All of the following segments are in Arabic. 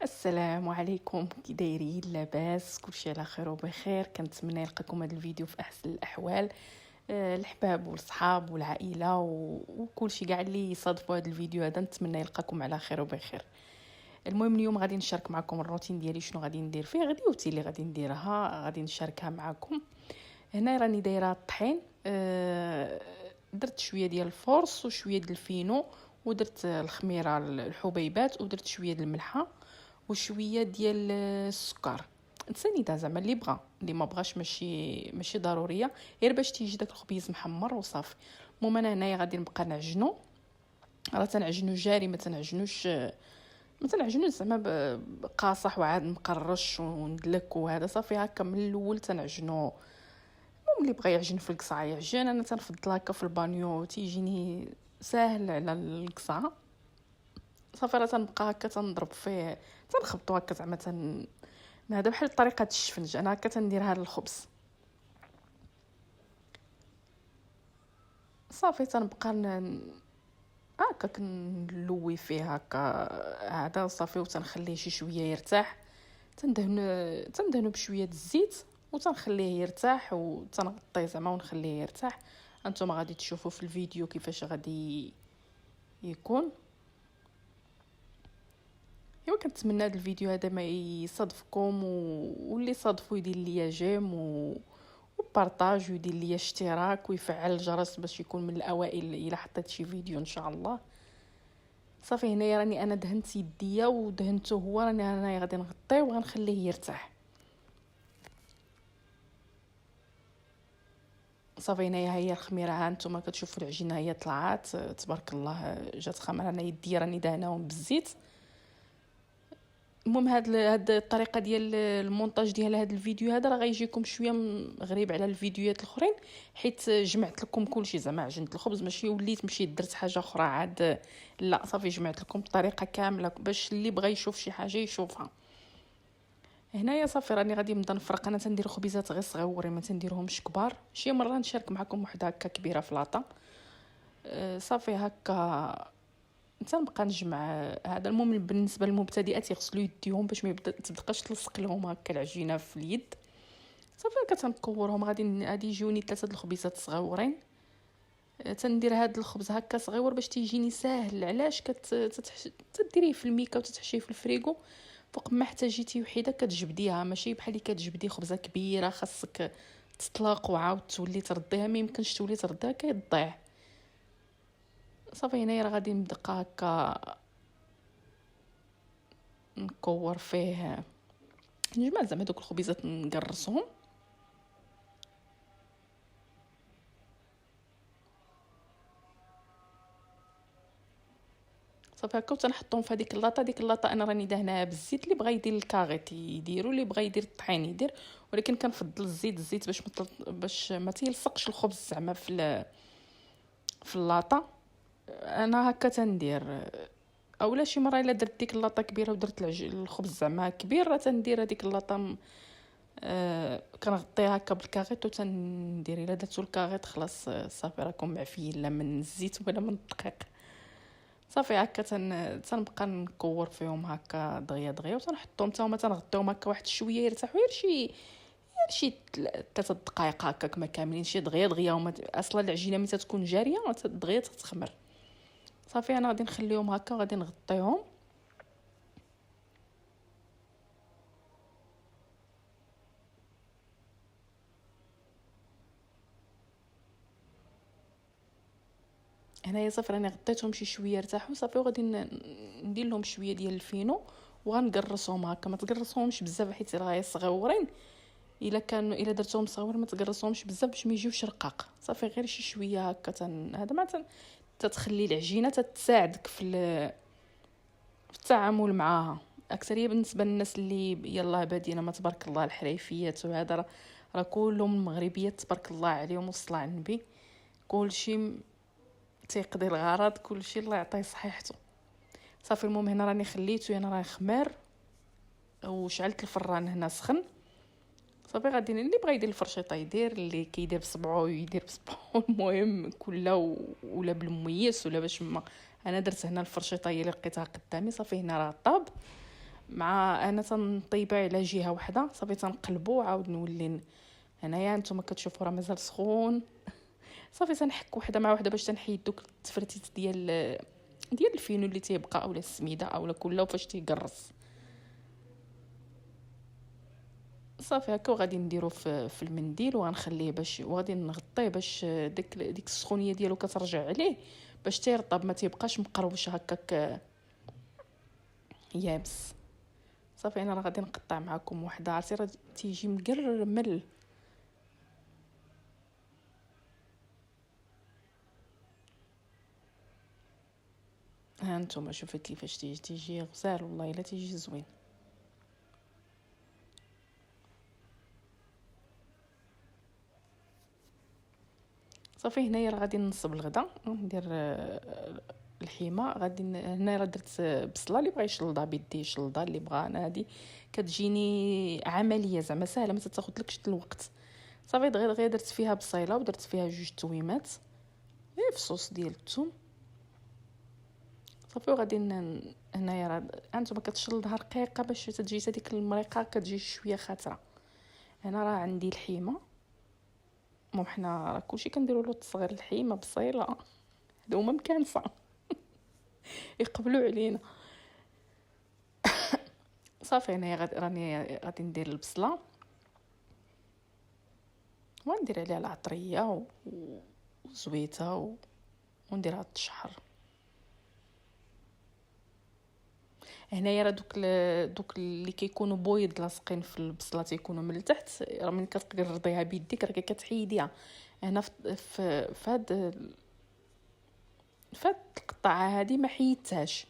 السلام عليكم، كي دايرين؟ لاباس؟ كلشي على خير وبخير. كنتمنى يلقاكم هذا الفيديو في احسن الاحوال. الحباب والصحاب والعائله وكلشي كاع اللي يصادفوا هذا الفيديو هذا، نتمنى يلقاكم على خير وبخير. المهم اليوم غادي نشارك معكم الروتين ديالي، شنو غادي ندير فيه غديوتي اللي غادي نديرها، غادي نشاركها معكم. هنا راني دايره الطحين. درت شويه ديال الفورص وشويه ديال الفينو، ودرت الخميره الحبيبات، ودرت شويه ديال الملحه وشويه ديال السكر. تسنيتها زعما اللي بغى، اللي ما بغاش ماشي ضروريه، غير باش تيجي داك الخبيز محمر وصافي. المهم انا هنايا غادي نبقى نعجنو. راه تنعجنو جاري، ما تنعجنوش زعما قاصح وعاد نقرش وندلك وهذا. صافي هكا من الاول تنعجنو. المهم اللي بغى يعجن في القصعه يعجن، انا تنفضل هكا في البانيو، تيجيني ساهل على القصعه. صافي راه تنبقى هكا تنضرب فيه، تنخبطو هكا زعما هذا بحال طريقه الشفنج. انا هكا تندير هذا الخبز. صافي تنبقى هكا كنلوي فيه هكا هذا صافي، وتنخليه شي شويه يرتاح. تندهنو بشويه الزيت وتنخليه يرتاح، وتنغطيه زعما ونخليه يرتاح. انتم غادي تشوفوا في الفيديو كيفاش غادي يكون. ايوا كنتمنى هذا الفيديو هذا ما يصادفكم، واللي صادفوا يدير ليا جيم وبارطاج، ويدير ليا اشتراك ويفعل الجرس باش يكون من الاوائل الا حطيت شي فيديو ان شاء الله. صافي هنايا راني انا دهنت يديا ودهنته هو، راني انا غادي نغطيه وغنخليه يرتاح. صافي هنايا هي الخميره، ها نتوما كتشوفوا العجينه هي طلعات تبارك الله، جات خمره. انا يديا راني دهناهم بالزيت. المهم هاد الطريقه ديال المونتاج ديال هذا الفيديو هذا راه غيجيكم شويه غريب على الفيديوهات الاخرين، حيت جمعت لكم كلشي زعما عجنت الخبز، ماشي وليت مشيت درت حاجه اخرى عاد. لا صافي جمعت لكم الطريقه كامله باش اللي بغى يشوف شي حاجه يشوفها. هنايا صافي راني غادي نبدا نفرق. انا تندير خبيزات غير صغيورين، ما تنديرهمش كبار. شي مره نشارك معكم وحده هكا كبيره في لاطا. صافي هكا تنبقى نجمع هذا. المهم بالنسبه للمبتدئات يغسلوا يديهم باش ما تبقاش تلصق لهم هكا العجينه في اليد. صافي كتنكورهم. غادي يجوني 3 الخبيزات صغيورين. تندير هذا الخبز هكا صغيور باش تيجيني ساهل. علاش تديريه في الميكا وتتحشيه في الفريغو. فوق ما احتاجيتي وحده كتجبديها، ماشي بحال اللي كتجبدي خبزه كبيره خاصك تطلق وعاود تولي ترديها، ما يمكنش تولي ترديها كيضيع. صافي هنايا راه غادي نبدا هكا نكور فيه، نجمع زعما دوك الخبيزات نقرصهم. صافي هكا وتنحطهم في هذيك اللاطه. ديك اللاطه انا راني دهناها بالزيت. اللي بغى يدير الكاغيط يديروا، اللي بغى يدير الطحين يدير، ولكن كنفضل الزيت باش ما تيلصقش الخبز زعما في اللاطه. انا هكا تندير. اولا شي مره الا درت ديك اللاطه كبيره ودرت الخبز زعما كبير، راه تندير هذيك اللاطه كنغطيها هكا بالكاغيط وتندير. الا درتو الكاغيط خلاص صافي راكم معفيين، لا من الزيت ولا من الدقيق. صافي هكا تنبقى نكور فيهم هكا دغيا دغيا، وتنحطهم حتى هما تنغطيهم هكا واحد شويه يرتاحوا، غير شي 3 دقائق هكاك ما كاملين، شي دغيا دغيا. هما اصلا العجينه ملي تكون جاريه دغيا تتخمر. صافي انا غادي نخليهم هكا، غادي نغطيهم. هنايا صافي راني غطيتهم شي شويه ارتاحوا. صافي وغادي ندير لهم شويه ديال الفينو وغنقرصهم هكا. ما تقرصوهمش بزاف حيت راه صغيورين. الا درتهم صغيور ما تقرصوهمش بزاف باش ما يجيوش رقاق. صافي غير شي شويه هكا هذا ما تتخلي العجينه تساعدك في التعامل معها. اكثريه بالنسبه للناس اللي يلا بادين ما تبارك الله الحريفيات وهذا، راه كلهم مغربيات تبارك الله عليهم والصلاه على النبي. كلشي تيقضي الغرض، كلشي الله يعطيه صحيحته. صافي المهم هنا راني خليته، انا راه خمار وشعلت الفران هنا سخن. صافي غادي اللي بغى يدير الفرشيطه يدير، اللي كيدير بصبعو يدير بصبعو. المهم كله ولا بالميس ولا باش ما. انا درت هنا الفرشيطه هي اللي لقيتها قدامي. صافي هنا راه طاب. مع انا تنطيبها على جهه واحده صافي تنقلبو عاود نولي هنايا نتوما كتشوفوا راه مازال سخون. صافي تنحك وحده مع وحده باش تنحيد دوك التفرتيت ديال الفينو اللي تيبقى اولا السميده اولا كله فاش تيقرص. صافي هكا وغادي نديرو في المنديل وغنخليه باش وغادي نغطيه باش ديك السخونيه ديالو كترجع عليه باش تيرطب ما تيبقاش مقروش هكاك يابس. صافي انا راه غادي نقطع معكم وحده عرفتي راه تيجي مقرمل. ها نتوما شوفوا كيفاش تيجي غزال والله الا تيجي زوين. صافي هنايا راه غادي نصب الغدا ندير الحيمه. غادي هنا راه درت بصله اللي بغى يشلضها بيديه يشلضها، اللي بغى انا هذه كتجيني عمليه زعما سهله ما تاخذلكش الوقت. صافي دغيا درت فيها بصيله ودرت فيها جوج تويمات في صوص ديال الثوم. صافي وغادي هنايا راه انتما كتشلضها رقيقه باش تجي هذيك المريقه كتجي شويه خاطره. هنا راه عندي الحيمه، مو حنا راه كلشي كنديروا له تصغير الحيمه بصيله هادو هما مكانسه يقبلوا علينا. صافي هنايا راني غادي ندير البصله وندير عليها العطريه وزويته ونديرها تشحر. هنايا راه دوك اللي كيكونوا بويض لاصقين في البصله تيكونوا من التحت، راه ملي كتقرضيها بيديك راه كتحيديها. هنا في هاد القطعه هذه ما حيدتهاش.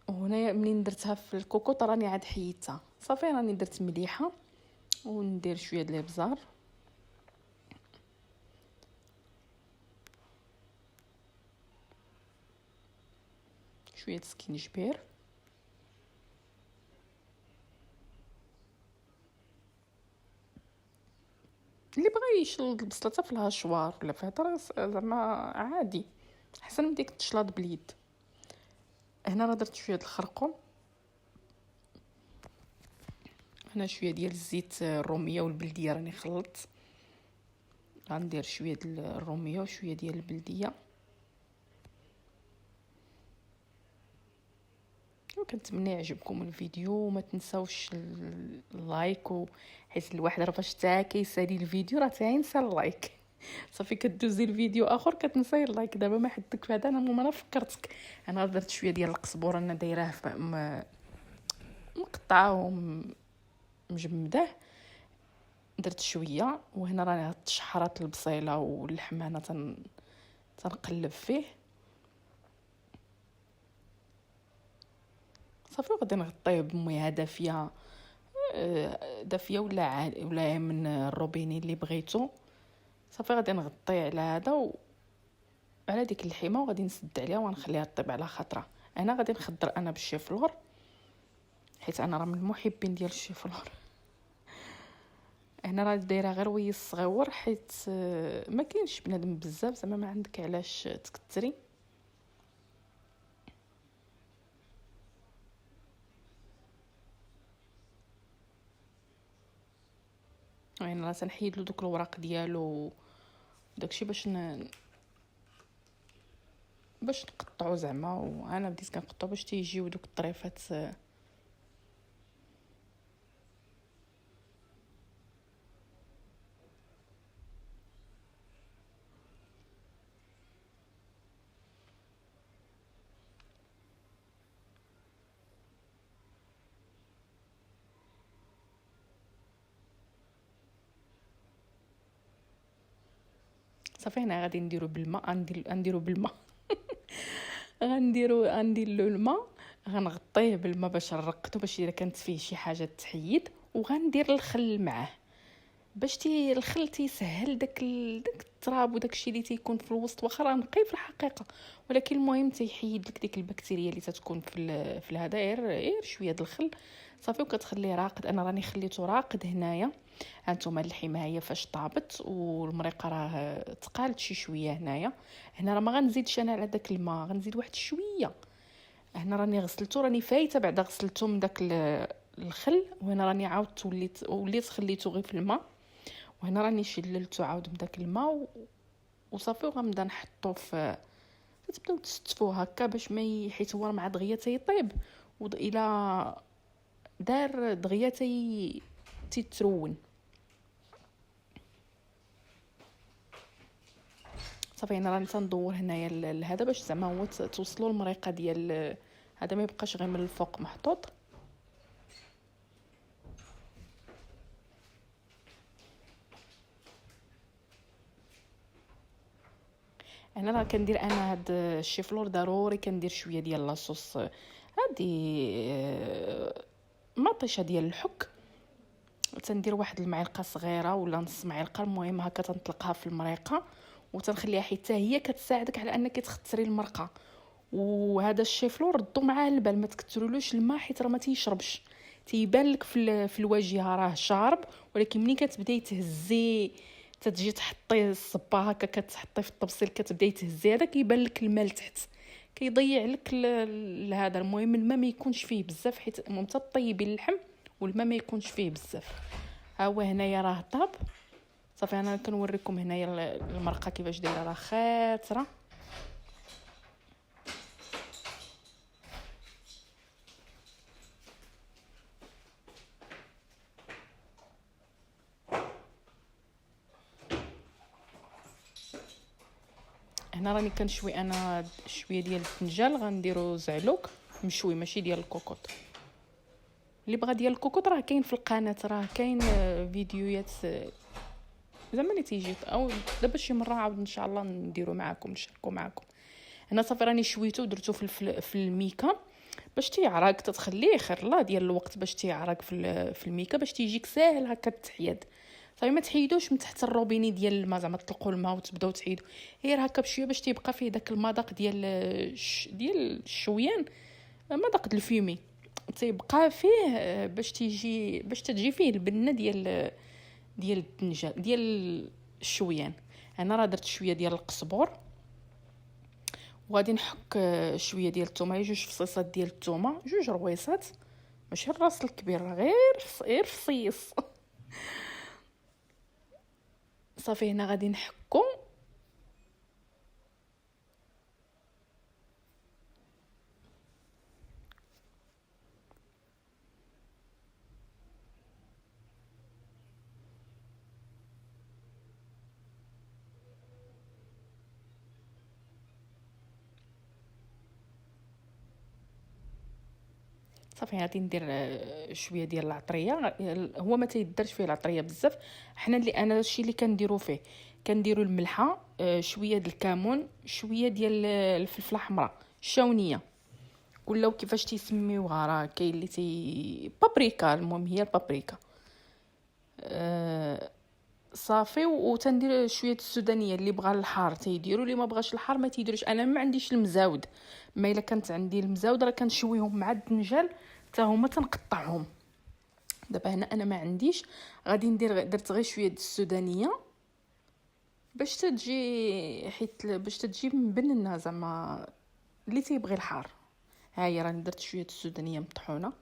وهنايا منين درتها في الكوكوط راني عاد حيدتها. صافي راني درت مليحه وندير شويه د الابزار شويه سكينجبير اللي بغى يشلض البصله في الهشوار ولا في هذا زعما عادي احسن من ديك تشلاض باليد. هنا راه درت شويه د الخرقوم، هنا شويه ديال الزيت الروميه والبلديه راني خلطت. غندير شويه ديال الروميه وشويه ديال البلديه. وكنتمنى يعجبكم الفيديو وما تنساوش اللايك حيت الواحد راه فاش تا كيسالي الفيديو راه تينسى اللايك. صافي كدوزي الفيديو اخر كتنساي اللايك. دابا ما حدك في هذا انا فكرتك. انا درت شويه ديال القزبور انا دايراه مقطعه ومجمده درت شويه. وهنا راني تشحرات البصيله واللحمه انا تنقلب فيه. صافي غادي نغطيه بمياه دافيه ولا من الروبيني اللي بغيتو. صافي غادي نغطيه على هذا على ديك اللحمه وغادي نسد عليها ونخليها طيب على خطره. انا غادي نخضر انا بالشيفلور حيت انا راه من المحبين ديال الشيفلور. هنا راه دايره غير ويس صغيور حيت ما كاينش بنادم بزاف زعما ما عندك علاش تكثري. يعني راه تنحيد له دوك الوراق ديالو داكشي باش نقطعو زعما. وانا بديت كنقطعو باش تيجيو دوك الطريفات. صافي هنا غادي نديرو بالماء غنديرو بالماء غندير له الماء غنغطيه بالماء باش نرقدو باش الا كانت فيه شي حاجه تحيد. وغندير الخل معاه باش الخل تيسهل داك التراب وداك الشيء اللي تيكون في الوسط. واخا راه نقي في الحقيقه ولكن المهم تيحيد لك ديك البكتيريا اللي تتكون في الهداير. غير شويه د الخل صافي وكتخليه راقد. انا راني خليته راقد هنايا. هانتوما اللحمه هي فاش طابت والمريقه راه تقالت شي شويه. هنا راه ما غنزيدش انا على داك الماء، غنزيد واحد شويه هنا راني غسلته، راني فايته بعد غسلته من داك الخل، وهنا راني عاودت وليت خليته غير في الماء، وهنا راني شللته عاود من داك الماء وصافي. وغنبدا نحطو في، تبداو تستفوه هكا باش ما حيت هو مع دغيا تيطيب، الى دار دغيا تيترون. صافي انا راني تندور هنايا هذا باش زعما هو توصلوا المريقه ديال هذا، ما يبقاش غير من الفوق محطوط. انا راه كندير انا هاد الشيفلور ضروري كندير شويه ديال لاصوص هادي مطيشه ديال الحك، تندير واحد المعلقه صغيره ولا نص معلقه، المهم هكا تنطلقها في المريقه وتنخليها حتى هي كتساعدك على انك تختري المرقه. وهذا الشيفلور ردو معاه البال، ما تكثرولوش الماء حيت راه ما تيشربش، تيبان لك في الواجهه راه شارب، ولكن ملي كتبداي تهزي تتجي تحطي الصبا هكا كتحطي في الطبسيل كتبداي تهزي هذا كيبان لك الماء لتحت، كيضيع لك هذا. المهم الماء ما يكونش فيه بزاف حيت المهم تطيبي اللحم والماء ما يكونش فيه بزاف. ها هو هنايا راه طاب صافي. انا كنوريكم هنايا المرقه كيفاش دايره، راه خاطره. هنا راني كنشوي انا شويه ديال الفنجان، غنديرو زعلوك مشوي ماشي ديال الكوكوط. اللي بغى ديال الكوكوط راه كاين في القناه، راه كاين فيديوهات زعما اللي تيجي، او دابا شي مره عاود ان شاء الله نديرو معاكم نشاركو معاكم. هنا صافي راني شويته ودرتو في الميكا باش تيعرق، تتخليه خير الله ديال الوقت باش تيعرق في الميكا باش تيجيك ساهل هكا التحياد. صافي ما تحيدوش من تحت الروبيني ديال الماء، زعما تطلقوا الماء وتبداو تحيدوا غير هكا بشويه باش تيبقى فيه داك المذاق ديال الشويان، مذاق الفيمي تيبقى فيه باش تجي فيه البنه ديال الدنجال ديال الشويان. انا راه درت شويه ديال القزبور، وغادي نحك شويه ديال الثومه، جوج فصيصات ديال الثومه، جوج رويصات ماشي الراس الكبير، غير فصيص. صافي هنا غادي نحكو صافي. غادي ندير شويه ديال العطريه، هو ما تيدرش فيه العطريه بزاف. حنا اللي انا الشيء اللي كنديرو فيه كنديرو الملحه، شويه ديال الكمون، شويه ديال الفلفله حمراء، الشاونيه ولاو كيفاش تيسميوها، راه كاين اللي بابريكا، المهم هي البابريكا. صافي. وتندير شويه السودانيه، اللي بغى الحار تيديروا، اللي ما بغاش الحار ما تيديروش. انا ما عنديش المزاود، ما الا كانت عندي المزاود راه كنشويهم مع الدنجال حتى هما تنقطعهم. دابا هنا انا ما عنديش، غادي درت غير شويه السودانيه باش تجي حيت باش تجي مبننه زعما اللي تيبغي الحار. ها هي راني درت شويه السودانيه مطحونه.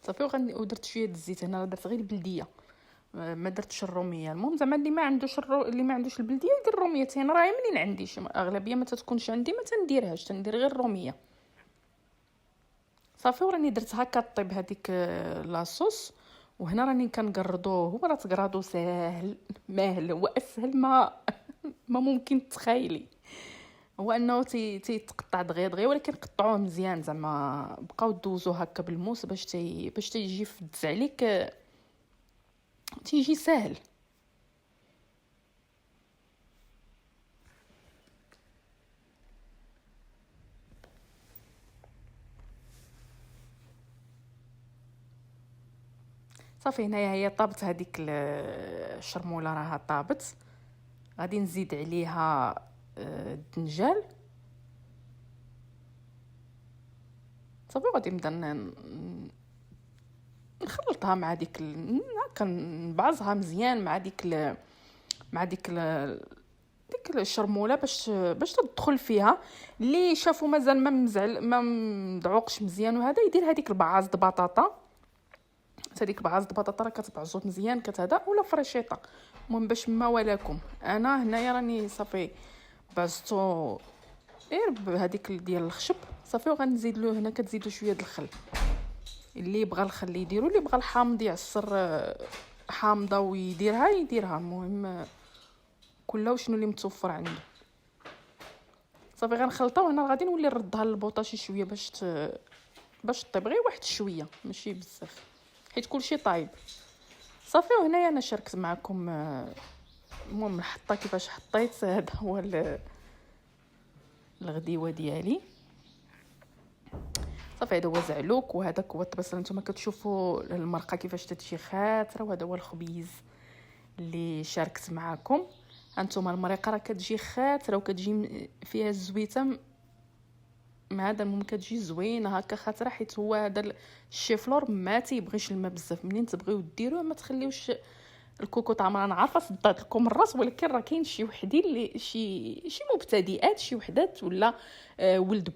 صافي. ودرت شويه الزيت، هنا درت غير البلديه ما درتش الروميه. المهم زعما اللي ما عندوش اللي ما عندوش البلديه يدير الروميتين، راه منين عنديش اغلبيه ما تتكونش عندي ما تنديرهاش، تندير غير الروميه. صافي. وراني درت هكا طيب هذيك لاصوص، وهنا راني كنقردوه. هو راه تقرادو ساهل ماهل، هو اسهل ما ممكن تخيلي، هو انه تيتقطع دغيا ولكن قطعوه مزيان زعما بقاو دوزو هكا بالموس باش تيجي فدز عليك تيجي ساهل. صافي. هنايا هي طابت هذيك الشرموله راها طابت، غادي نزيد عليها الدنجال. صافي. غادي نبدا نخلطها مع ديك كنبعزها مزيان مع ديك الشرموله باش تدخل فيها. اللي شافوا مازال ما مدعوقش مزيان وهذا يدير هذيك البعاز د بطاطا. هذيك البعاز د بطاطا راه كتبعزوط مزيان كتهدا ولا فريشيطه. المهم باش ما ولكم انا هنايا راني صافي بعزتو غير بهذيك ديال الخشب صافي. وغنزيد له هنا كتزيدوا شويه د الخل. اللي بغى الخل يديروا، اللي بغى الحامض يعصر حامضه ويديرها. المهم كله شنو اللي متوفر عنده. صافي غنخلطها وهنا غادي نولي نردها للبوطه شي شويه باش طيب غير واحد شويه ماشي بزاف حيت كلشي طايب صافي. وهنايا انا شاركت معكم المهم الحطه كيفاش حطيت. هذا هو الغديوه ديالي صافي. هذا هو زعلوك وهذاك هو الطبيصه. نتوما كتشوفوا المرقه كيفاش تتجي خاتره. وهذا هو الخبيز اللي شاركت معكم. هانتوما المريقه راه كتجي خاتره وكتجي فيها الزويته مع هذا. المهم كتجي زوينه هكا خاطره حيت هو هذا الشيفلور ما تيبغيش الماء بزاف. منين تبغيو ديروه ما تخليوش الكوكو طعم. انا عارفه صدعت لكم الراس ولكن راه كاين شي وحدين اللي شي مبتدئات شي وحدات ولا ولد